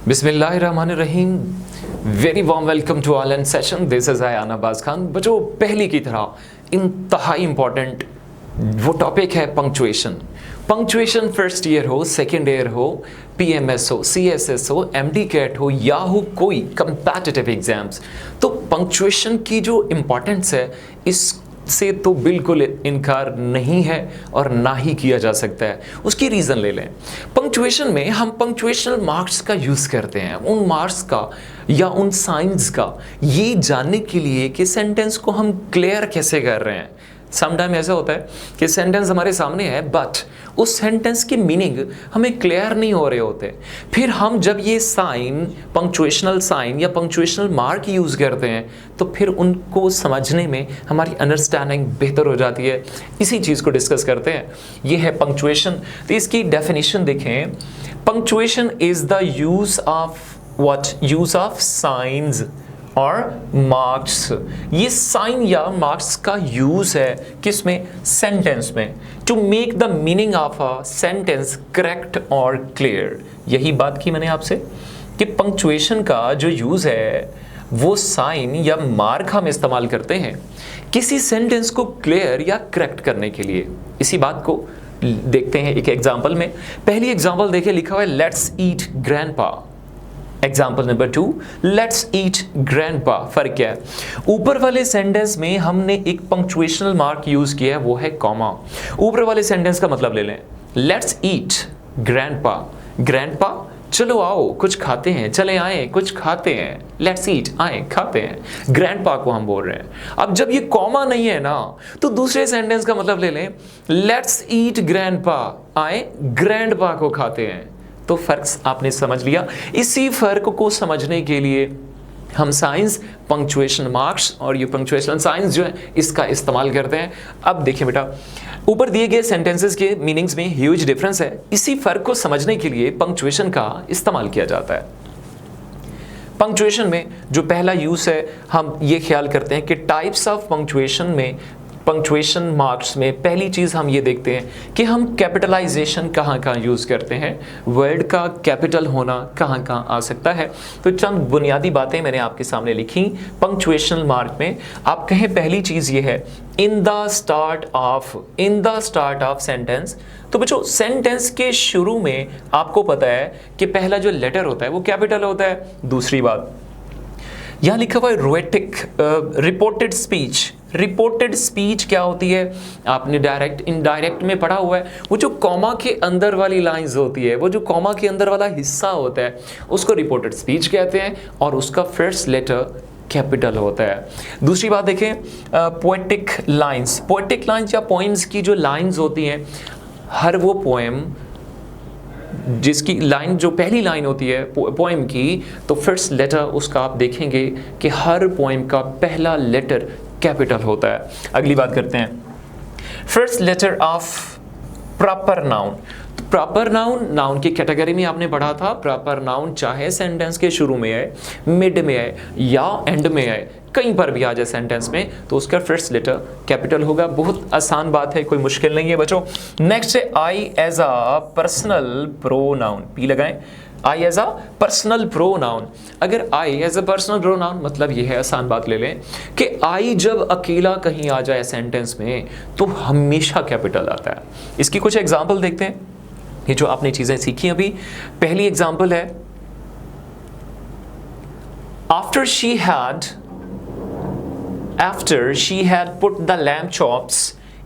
बिस्मिल्लाहिर्रहमानिर्रहीम। Very warm welcome to all and session. This is Aayan Abbas Khan. बच्चों, पहली की तरह इंतहाई इंपॉर्टेंट वो टॉपिक है पंक्चुएशन। पंक्चुएशन फर्स्ट ईयर हो, सेकेंड ईयर हो, पीएमएस हो, सीएसएस हो, एमडी कैट हो या हो कोई कंपैटिटिव एग्जाम्स, तो पंक्चुएशन की जो इम्पोर्टेंस है इससे तो बिल्कुल इनकार नहीं है और ना ही किया जा सकता है। उसकी रीज़न ले लें। पंक्चुएशन में हम पंक्चुएशनल मार्क्स का यूज़ करते हैं, उन मार्क्स का या उन साइंस का, ये जानने के लिए कि सेंटेंस को हम क्लियर कैसे कर रहे हैं। समटाइम ऐसा होता है कि सेंटेंस हमारे सामने है बट उस सेंटेंस की मीनिंग हमें क्लियर नहीं हो रहे होते। फिर हम जब ये साइन, पंक्चुएशनल साइन या पंक्चुएशनल मार्क यूज़ करते हैं तो फिर उनको समझने में हमारी अंडरस्टैंडिंग बेहतर हो जाती है। इसी चीज़ को डिस्कस करते हैं। ये है पंक्चुएशन। तो इसकी डेफिनेशन देखें। Punctuation is the use of what? Use of signs और मार्क्स। ये साइन या मार्क्स का यूज है किसमें? सेंटेंस में, to make the meaning of a sentence correct और क्लियर। यही बात की मैंने आपसे कि पंक्चुएशन का जो यूज है वो साइन या मार्क हम इस्तेमाल करते हैं किसी सेंटेंस को क्लियर या करेक्ट करने के लिए। इसी बात को देखते हैं एक एग्जाम्पल में। पहली एग्जाम्पल देखिए, लिखा हुआ है let's eat grandpa. Example number 2, let's eat grandpa. फर्क क्या है? ऊपर वाले सेंटेंस में हमने एक पंक्चुएशनल मार्क यूज किया है, वो है कॉमा। ऊपर वाले सेंटेंस का मतलब ले लें, लेट्स ईट ग्रैंडपा। ग्रैंडपा, चलो आओ कुछ खाते हैं, चले आए कुछ खाते हैं। लेट्स ईट, आए खाते हैं। ग्रैंडपा को हम बोल रहे हैं। अब जब ये कॉमा नहीं है ना, तो दूसरे सेंटेंस का मतलब ले लें, लेट्स ईट ग्रैंडपा, आए ग्रैंडपा को खाते हैं। तो फर्क आपने समझ लिया। इसी फर्क को समझने के लिए हम साइंस, पंक्चुएशन मार्क्स और ये पंक्चुएशन साइंस जो है इसका इस्तेमाल करते हैं। अब देखिए बेटा, ऊपर दिए गए सेंटेंसेस के मीनिंग्स में ह्यूज डिफरेंस है। इसी फर्क को समझने के लिए पंक्चुएशन का इस्तेमाल किया जाता है। पंक्चुएशन में जो पहला यूज है, हम ये ख्याल करते हैं कि टाइप्स ऑफ पंक्चुएशन में, पंक्चुएशन मार्क्स में पहली चीज़ हम ये देखते हैं कि हम कैपिटलाइजेशन कहाँ कहाँ यूज़ करते हैं, वर्ड का कैपिटल होना कहाँ कहाँ आ सकता है। तो चंद बुनियादी बातें मैंने आपके सामने लिखी पंक्चुएशनल मार्क में। आप कहें पहली चीज़ ये है in the start of sentence. तो बच्चों, सेंटेंस के शुरू में आपको पता है कि पहला जो लेटर होता है वो कैपिटल होता है। दूसरी बात, यहाँ लिखा हुआ है रोएटिक, रिपोर्टेड स्पीच। रिपोर्टेड स्पीच क्या होती है? आपने डायरेक्ट इनडायरेक्ट में पढ़ा हुआ है। वो जो कॉमा के अंदर वाली लाइंस होती है, वो जो कॉमा के अंदर वाला हिस्सा होता है, उसको रिपोर्टेड स्पीच कहते हैं और उसका फर्स्ट लेटर कैपिटल होता है। दूसरी बात देखें, पोएटिक लाइंस। पोएटिक लाइंस या पोएम्स की जो लाइंस होती हैं, हर वो पोएम जिसकी लाइन, जो पहली लाइन होती है पोएम की, तो फर्स्ट लेटर उसका आप देखेंगे कि हर पोएम का पहला लेटर कैपिटल होता है। अगली बात करते हैं, first letter of proper noun. Proper noun, noun की कैटेगरी में आपने पढ़ा था। प्रॉपर नाउन चाहे सेंटेंस के शुरू में आए, मिड में आए या एंड में आए, कहीं पर भी आ जाए सेंटेंस में, तो उसका फर्स्ट लेटर कैपिटल होगा। बहुत आसान बात है, कोई मुश्किल नहीं है बच्चों। नेक्स्ट है I as a personal pronoun. P लगाएं, I as a personal pronoun. अगर I as a personal pronoun मतलब ये है, आसान बात ले लें कि आई जब अकेला कहीं आ जाए सेंटेंस में तो हमेशा कैपिटल आता है। इसकी कुछ एग्जांपल देखते हैं, ये जो आपने चीजें सीखी अभी। पहली एग्जांपल है, after she had put the lamb chops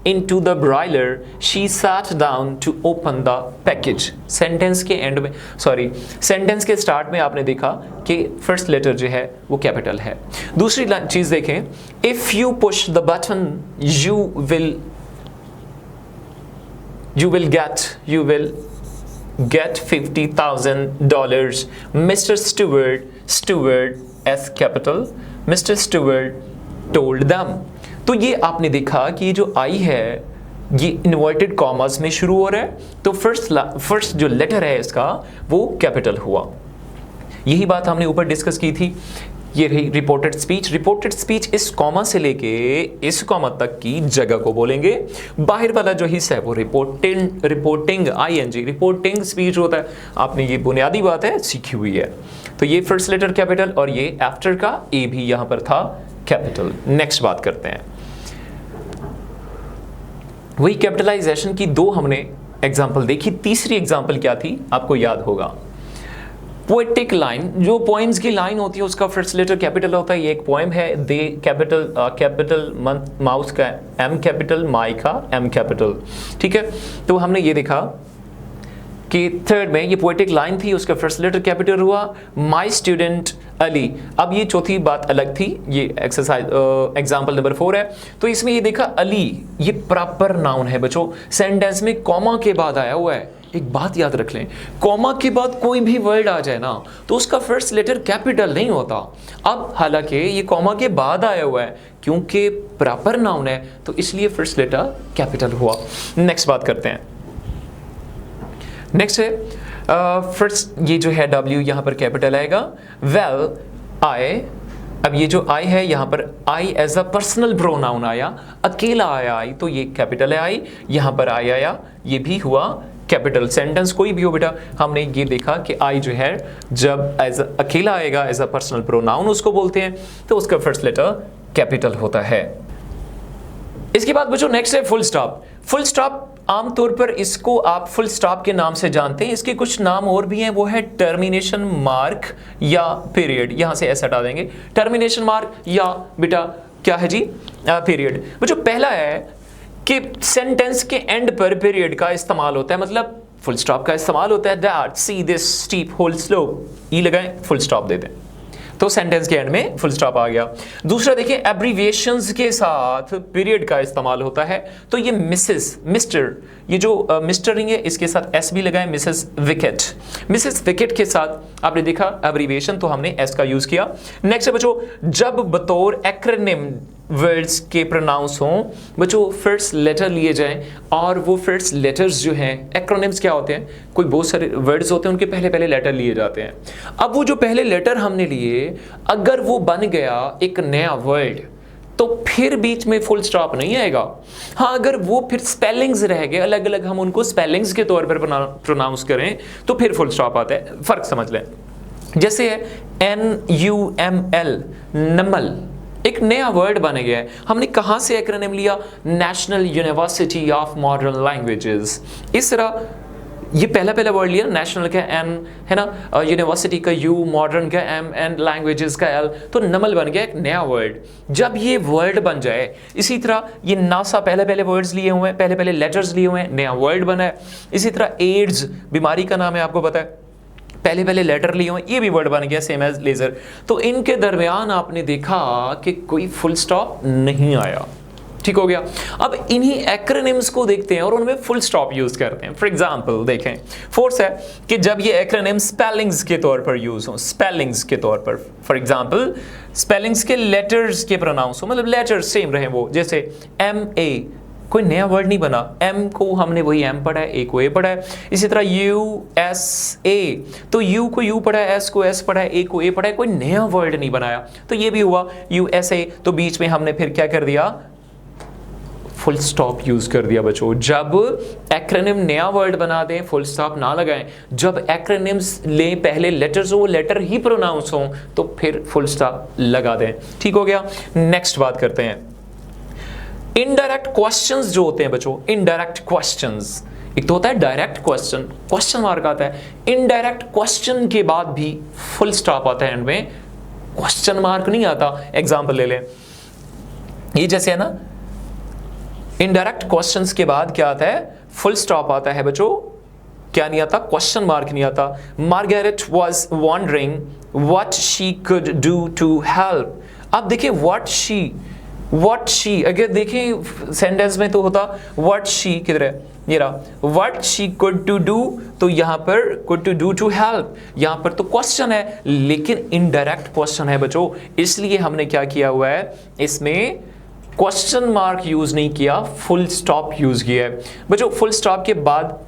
into the broiler, she sat down to open the package. Sentence के एंड में, सॉरी, सेंटेंस के स्टार्ट में आपने देखा कि फर्स्ट लेटर जो है वो कैपिटल है। दूसरी चीज देखें, if you push the button you will get $50,000. Mr. Stewart as capital, Mr. Stewart told them. तो ये आपने देखा कि ये जो आई है ये इन्वर्टेड कॉमास में शुरू हो रहा है, तो फर्स्ट जो लेटर है इसका वो कैपिटल हुआ। यही बात हमने ऊपर डिस्कस की थी ये रही रिपोर्टेड स्पीच। रिपोर्टेड स्पीच इस कॉमा से लेके इस कॉमा तक की जगह को बोलेंगे। बाहर वाला जो हिस्सा है वो रिपोर्टिंग आईएनजी रिपोर्टिंग स्पीच होता है। आपने ये बुनियादी बात है सीखी हुई है। तो ये फर्स्ट लेटर कैपिटल और ये आफ्टर का ए भी यहां पर था कैपिटल। नेक्स्ट बात करते हैं, वही कैपिटलाइजेशन की दो हमने एग्जाम्पल देखी। तीसरी एग्जाम्पल क्या थी आपको याद होगा, पोएटिक लाइन। जो पोएम्स की लाइन होती है उसका फर्स्ट लेटर कैपिटल होता है। ये एक पोएम है, दे कैपिटल माउस का एम कैपिटल, माई का एम कैपिटल, ठीक है। तो हमने ये देखा कि थर्ड में ये पोएटिक लाइन थी, उसका फर्स्ट लेटर कैपिटल हुआ, माई स्टूडेंट अली। अब ये चौथी बात अलग थी, ये एक्सरसाइज एग्जाम्पल नंबर 4 है। तो इसमें ये देखा अली ये प्रॉपर नाउन है बच्चों, सेंटेंस में कॉमा के बाद आया हुआ है। एक बात याद रख लें, कॉमा के बाद कोई भी वर्ड आ जाए ना तो उसका फर्स्ट लेटर कैपिटल नहीं होता। अब हालांकि ये कॉमा के बाद आया हुआ है, क्योंकि प्रॉपर नाउन है तो इसलिए फर्स्ट लेटर कैपिटल हुआ। नेक्स्ट बात करते हैं, नेक्स्ट है फर्स्ट, ये जो है W यहां पर कैपिटल आएगा। वेल आई, अब ये जो आई है यहां पर आई एज अ पर्सनल प्रोनाउन आया, अकेला आया आई, तो ये कैपिटल है आई। यहां पर आई आया, ये भी हुआ कैपिटल। सेंटेंस कोई भी हो बेटा, हमने ये देखा कि आई जो है जब एज अकेला आएगा एज अ पर्सनल प्रोनाउन उसको बोलते हैं, तो उसका फर्स्ट लेटर कैपिटल होता है। इसके बाद बच्चों नेक्स्ट है फुल स्टॉप। फुल स्टॉप आमतौर पर इसको आप फुल स्टॉप के नाम से जानते हैं, इसके कुछ नाम और भी हैं, वो है टर्मिनेशन मार्क या पीरियड। यहां से ऐसा हटा देंगे, टर्मिनेशन मार्क या बेटा क्या है जी पीरियड। बच्चों पहला है कि सेंटेंस के एंड पर पीरियड का इस्तेमाल होता है, मतलब फुल स्टॉप का इस्तेमाल होता है। That see this steep whole slope, E लगाएं फुल स्टॉप दे दें, तो सेंटेंस के एंड में फुल स्टॉप आ गया। दूसरा देखिए एब्रीविएशंस के साथ पीरियड का इस्तेमाल होता है, तो ये मिसेस, मिस्टर, ये जो मिस्टर रिंग है इसके साथ एस भी लगाएं, मिसेस विकेट। मिसेस विकेट के साथ आपने देखा एब्रीविएशन तो हमने एस का यूज किया। नेक्स्ट है बच्चों, जब बतौर एक्रोनिम वर्ड्स के प्रोनाउंस हों बच्चों फर्स्ट लेटर लिए जाएं, और वो फर्स्ट लेटर्स जो हैं, एक्रोनिम्स क्या होते हैं, कोई बहुत सारे वर्ड्स होते हैं उनके पहले पहले लेटर लिए जाते हैं। अब वो जो पहले लेटर हमने लिए अगर वो बन गया एक नया वर्ड तो फिर बीच में फुल स्टॉप नहीं आएगा। हाँ अगर वो फिर स्पेलिंग्स रह गए अलग अलग, हम उनको स्पेलिंग्स के तौर पर प्रोनाउंस करें तो फिर फुल स्टॉप आता है। फर्क समझ लें, जैसे है NUML नमल, एक नया वर्ड बन गया है। हमने कहां से एक्रोनिम लिया, national university of modern languages. इस तरह ये पहला पहला वर्ड लिया, नेशनल का N है ना, यूनिवर्सिटी का U, मॉडर्न का M एंड लैंग्वेजेस का L, तो नमल बन गया एक नया वर्ड। जब ये वर्ड बन जाए, इसी तरह ये नासा पहले पहले वर्ड्स लिए हुए हैं, पहले पहले लेटर्स लिए हुए हैं, नया वर्ड बना है। इसी तरह एड्स बीमारी का नाम है, आपको पता है, पहले पहले लेटर लिए हुए, ये भी वर्ड बन गया सेम एज लेजर। तो इनके दरमियान आपने देखा कि कोई फुल स्टॉप नहीं आया, ठीक हो गया। अब इन्हीं एक्रोनिम्स को देखते हैं और उनमें फुल स्टॉप यूज करते हैं। फॉर एग्जांपल देखें, फोर्स है कि जब ये एक्रोनिम स्पेलिंग्स के तौर पर यूज हो, स्पेलिंग्स के तौर पर, फॉर एग्जांपल स्पेलिंग्स के लेटर्स के प्रोनाउंस हो, मतलब लेटर्स सेम रहे वो, जैसे MA, कोई नया वर्ड नहीं बना, M को हमने वही M पढ़ा है, A को A पढ़ा है। इसी तरह USA, तो U को U पढ़ा है, S को S पढ़ा है, A को A पढ़ा है, कोई नया वर्ड नहीं बनाया। तो ये भी हुआ USA, तो बीच में हमने फिर क्या कर दिया, फुल स्टॉप यूज कर दिया बच्चों। जब एक्रोनिम नया वर्ड बना दें फुल स्टॉप ना लगाएं, जब एक्रोनिम्स ले पहले लेटर्स हो वो लेटर ही प्रोनाउंस हो तो फिर फुल स्टॉप लगा दें, ठीक हो गया। नेक्स्ट बात करते हैं, इनडायरेक्ट क्वेश्चंस जो होते हैं बच्चों, इनडायरेक्ट क्वेश्चंस, एक तो होता है डायरेक्ट क्वेश्चन, क्वेश्चन मार्क आता है, इनडायरेक्ट क्वेश्चन के बाद भी फुल स्टॉप आता है, एंड में क्वेश्चन मार्क नहीं आता। एग्जांपल ले लें, ये जैसे है ना, इनडायरेक्ट क्वेश्चंस के बाद क्या आता है, फुल स्टॉप आता है बच्चों, क्या नहीं आता, क्वेश्चन मार्क नहीं आता। Margaret was wondering what she could do to help. अब देखिए व्हाट शी अगर देखें सेंटेंस में तो होता व्हाट शी, किधर है, ये रहा, what she could to do, तो यहां पर could to do to help, यहां पर तो क्वेश्चन है लेकिन इनडायरेक्ट क्वेश्चन है बच्चों, इसलिए हमने क्या किया हुआ है, इसमें क्वेश्चन मार्क यूज नहीं किया, फुल स्टॉप यूज किया है बच्चों। फुल स्टॉप के बाद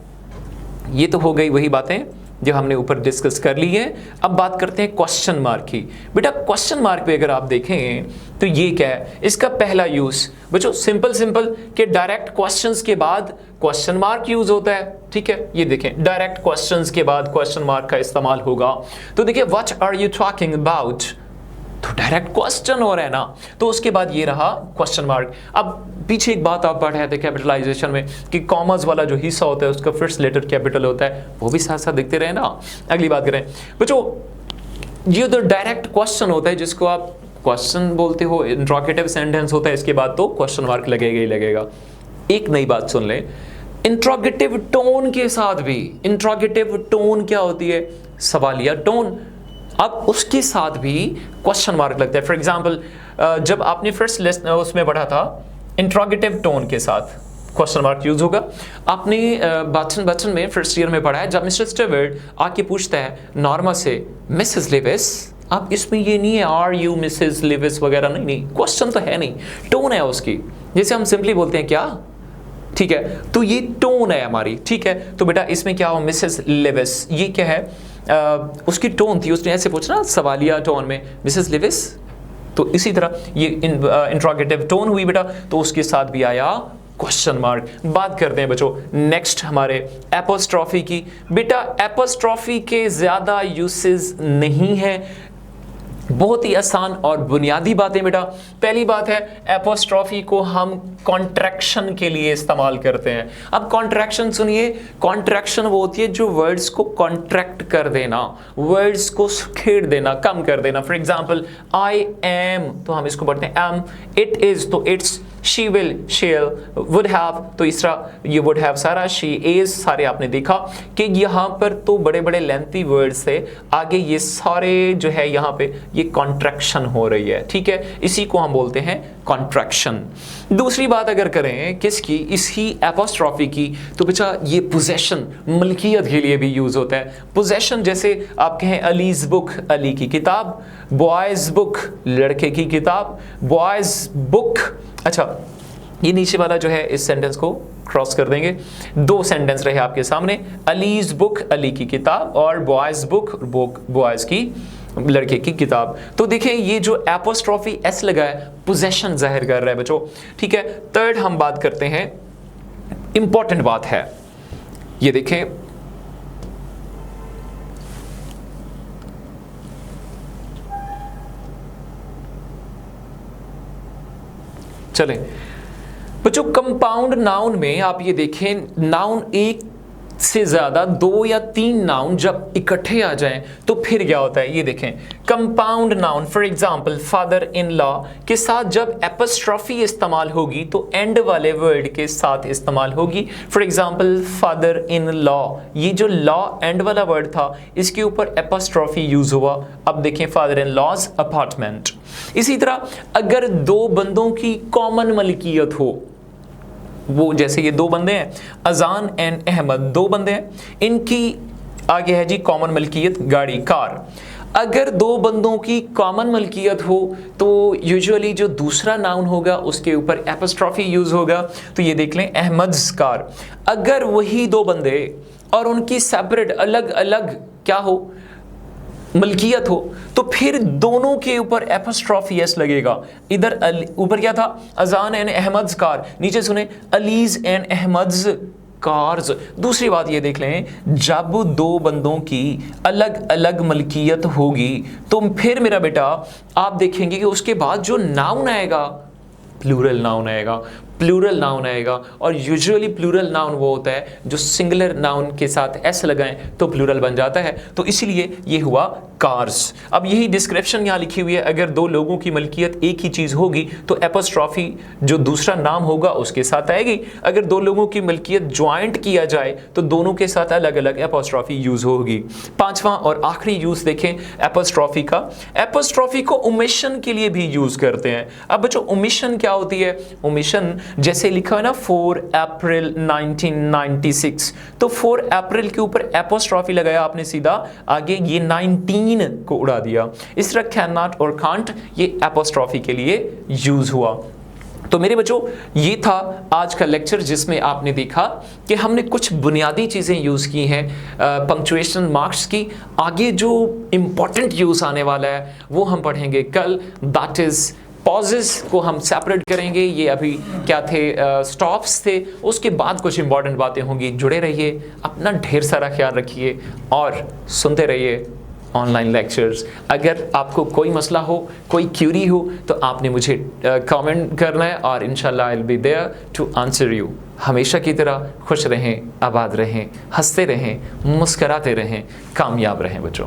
ये तो हो गई वही बातें जो हमने ऊपर डिस्कस कर ली है। अब बात करते हैं क्वेश्चन मार्क की। बेटा क्वेश्चन मार्क पे अगर आप देखें तो ये क्या है, इसका पहला यूज बच्चों सिंपल कि डायरेक्ट क्वेश्चंस के बाद क्वेश्चन मार्क यूज होता है। ठीक है, ये देखें डायरेक्ट क्वेश्चंस के बाद क्वेश्चन मार्क का इस्तेमाल होगा। तो देखिए what are you talking about, तो डायरेक्ट क्वेश्चन हो रहा है ना, तो उसके बाद ये रहा क्वेश्चन मार्क। अब पीछे एक बात आप पढ़ रहे थे कैपिटलाइजेशन में कि कॉमर्स वाला जो हिस्सा होता है उसका फर्स्ट लेटर कैपिटल होता है, वो भी साथ साथ देखते रहे ना। अगली बात करें बच्चों, ये तो डायरेक्ट क्वेश्चन होता है जिसको आप क्वेश्चन बोलते हो, इंट्रोगेटिव सेंटेंस होता है, इसके बाद तो क्वेश्चन मार्क लगेगा ही लगेगा। एक नई बात सुन ले, इंट्रोगेटिव टोन के साथ भी, इंट्रोगेटिव टोन क्या होती है, सवालिया टोन, अब उसके साथ भी क्वेश्चन मार्क लगता है। फॉर एग्जाम्पल जब आपने फर्स्ट लेसन उसमें पढ़ा था इंट्रोगेटिव टोन के साथ क्वेश्चन मार्क यूज होगा। आपने बच्चन में फर्स्ट ईयर में पढ़ा है, जब मिस्टर स्टीवर्ट आके पूछता है नॉर्मा से मिसेस लिविस, अब इसमें ये नहीं है आर यू मिसेस लिविस वगैरह, नहीं, क्वेश्चन तो है नहीं, टोन है उसकी, जैसे हम सिंपली बोलते हैं क्या, ठीक है, तो ये टोन है हमारी। ठीक है, तो बेटा इसमें क्या हो, मिसेस लिविस, ये क्या है, उसकी टोन थी, उसने ऐसे पूछना सवालिया टोन में मिसेस लिविस, तो इसी तरह ये इंट्रोगेटिव टोन हुई बेटा, तो उसके साथ भी आया क्वेश्चन मार्क। बात करते हैं बच्चों नेक्स्ट हमारे एपोस्ट्रॉफी की। बेटा एपोस्ट्रॉफी के ज्यादा यूसेस नहीं है, बहुत ही आसान और बुनियादी बातें बेटा। पहली बात है एपोस्ट्रॉफी को हम कॉन्ट्रैक्शन के लिए इस्तेमाल करते हैं। अब कॉन्ट्रैक्शन सुनिए, कॉन्ट्रैक्शन वो होती है जो वर्ड्स को कॉन्ट्रैक्ट कर देना, वर्ड्स को सुखेड़ देना, कम कर देना। फॉर एग्जाम्पल आई एम, तो हम इसको पढ़ते हैं एम, इट इज तो it's, she will shell, would have तो इसरा ये वुड हैव सारा, शी इज सारे आपने देखा कि यहाँ पर तो बड़े बड़े लेंथी वर्ड्स थे, आगे ये सारे जो है यहाँ पे ये कॉन्ट्रैक्शन हो रही है। ठीक है, इसी को हम बोलते हैं कॉन्ट्रैक्शन। दूसरी बात अगर करें किसकी, इसी एपोस्ट्रॉफी की, तो बच्चा ये पोजेशन मलकियत के लिए भी यूज होता है। पोजेशन जैसे आप कहें अलीज बुक, अली की किताब, बॉयज बुक लड़के की किताब, बॉयज बुक, अच्छा ये नीचे वाला जो है इस सेंटेंस को क्रॉस कर देंगे, दो सेंटेंस रहे आपके सामने, अलीज बुक अली की किताब और बॉयज बुक बॉयज की लड़के की किताब। तो देखिए ये जो एपोस्ट्रॉफी एस लगा है पोजेशन जाहिर कर रहा है बच्चों। ठीक है, थर्ड हम बात करते हैं, इंपॉर्टेंट बात है, ये देखें चलें बच्चों, कंपाउंड नाउन में आप ये देखें, नाउन एक से ज्यादा दो या तीन नाउन जब इकट्ठे आ जाएं तो फिर क्या होता है, ये देखें compound noun. For example father in law के साथ जब एपोस्ट्रॉफी इस्तेमाल होगी तो एंड वाले वर्ड के साथ इस्तेमाल होगी। For example father in law, ये जो लॉ एंड वाला वर्ड था इसके ऊपर एपोस्ट्रॉफी यूज हुआ। अब देखें फादर इन लॉज अपार्टमेंट। इसी तरह अगर दो बंदों की कॉमन मलकियत हो, वो जैसे ये दो बंदे हैं अजान एंड अहमद, दो बंदे हैं, इनकी आगे है जी कॉमन मलकियत गाड़ी कार। अगर दो बंदों की कॉमन मलकियत हो तो यूजुअली जो दूसरा नाउन होगा उसके ऊपर एपोस्ट्रॉफी यूज होगा। तो ये देख लें अहमद्स कार। अगर वही दो बंदे और उनकी सेपरेट अलग अलग क्या हो मलकियत हो तो फिर दोनों के ऊपर एपोस्ट्रॉफी एस लगेगा। इधर ऊपर क्या था अजान एंड अहमद्स कार, नीचे सुने अलीज एंड अहमद्स कार्स। दूसरी बात ये देख लें, जब दो बंदों की अलग अलग मलकियत होगी तो फिर मेरा बेटा आप देखेंगे कि उसके बाद जो नाउन आएगा प्लूरल नाउन आएगा, प्लूरल नाउन आएगा। और यूजुअली प्लूरल नाउन वो होता है जो सिंगुलर नाउन के साथ एस लगाएं तो प्लूरल बन जाता है। तो इसीलिए ये हुआ कार्स। अब यही डिस्क्रिप्शन यहाँ लिखी हुई है, अगर दो लोगों की मलकियत एक ही चीज़ होगी तो एपोस्ट्रॉफी जो दूसरा नाम होगा उसके साथ आएगी। अगर दो लोगों की मलकियत ज्वाइंट किया जाए तो दोनों के साथ अलग अलग एपोस्ट्रॉफी यूज होगी। पांचवा और आखिरी यूज देखें एपोस्ट्रॉफी का, एपोस्ट्रॉफी को ओमिशन के लिए भी यूज करते हैं। अब बच्चों ओमिशन क्या होती है, ओमिशन जैसे लिखा है ना 4 अप्रैल 1996, तो 4 अप्रैल के ऊपर एपोस्ट्रॉफी लगाया आपने सीधा, आगे ये 19 को उड़ा दिया। इस तरह कैन नॉट और कांट ये एपोस्ट्रॉफी के लिए यूज हुआ। तो मेरे बच्चों, ये था आज का लेक्चर जिसमें आपने देखा कि हमने कुछ बुनियादी चीज़ें यूज़ की हैं पंक्चुएशन मार्क्स की। आगे जो इम्पॉर्टेंट यूज़ आने वाला है वो हम पढ़ेंगे कल, दैट इज़ पॉजेस को हम सेपरेट करेंगे। ये अभी क्या थे, स्टॉप्स थे। उसके बाद कुछ इंपॉर्टेंट बातें होंगी। जुड़े रहिए, अपना ढेर सारा ख्याल रखिए और सुनते रहिए ऑनलाइन लेक्चर्स। अगर आपको कोई मसला हो, कोई क्यूरी हो, तो आपने मुझे कमेंट करना है और इंशाल्लाह I will be there to answer you. हमेशा की तरह खुश रहें, आबाद रहें, हंसते रहें, मुस्कराते रहें, कामयाब रहें बच्चों।